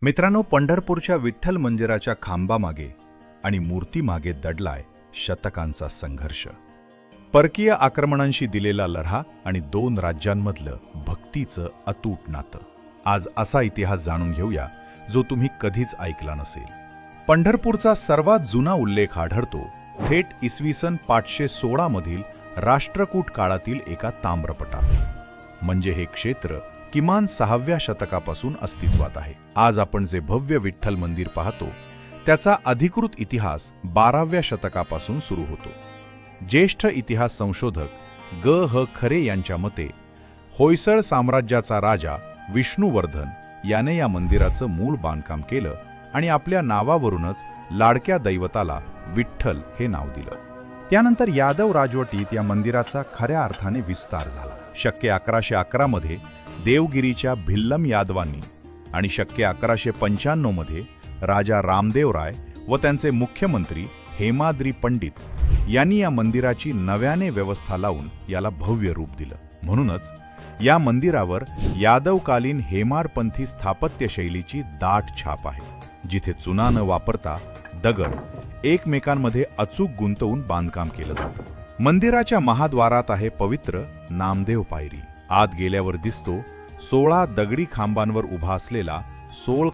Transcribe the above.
मित्रांनो, पंढरपूरच्या विठ्ठल मंदिराच्या खांबामागे आणि मूर्तीमागे दडलाय शतकांचा संघर्ष. परकीय आक्रमणांशी दिलेला लढा आणि दोन राज्यांमधलं भक्तीचं अतूट नातं. आज असा इतिहास जाणून घेऊया जो तुम्ही कधीच ऐकला नसेल. पंढरपूरचा सर्वात जुना उल्लेख आढळतो थेट इसवी सन 516 मधील राष्ट्रकूट काळातील एका ताम्रपटात. म्हणजे हे क्षेत्र किमान 6व्या शतकापासून अस्तित्वात आहे. आज आपण जे भव्य विठ्ठल मंदिर पाहतो त्याचा अधिकृत इतिहास 12व्या शतकापासून सुरू होतो. ज्येष्ठ इतिहास संशोधक ग.ह. खरे यांच्या मते होयसळ साम्राज्याचा राजा विष्णुवर्धन याने या मंदिराचं मूळ बांधकाम केलं आणि आपल्या नावावरूनच लाडक्या दैवताला विठ्ठल हे नाव दिलं. त्यानंतर यादव राजवटीत या मंदिराचा खऱ्या अर्थाने विस्तार झाला. शके 1111 मध्ये देवगिरीच्या भिल्लम यादवांनी आणि शके 1195 मध्ये राजा रामदेव राय व त्यांचे मुख्यमंत्री हेमाद्री पंडित यांनी या मंदिराची नव्याने व्यवस्था लावून याला भव्य रूप दिलं. म्हणूनच या मंदिरावर यादवकालीन हेमाडपंथी स्थापत्य शैलीची दाट छाप आहे, जिथे चुना न वापरता दगड एकमेकांमध्ये अचूक गुंतवून बांधकाम केलं जातं. मंदिराच्या महाद्वारात आहे पवित्र नामदेव पायरी. आत गेल्यावर दिसतो 16 दगडी खांबांवर उभा असलेला 16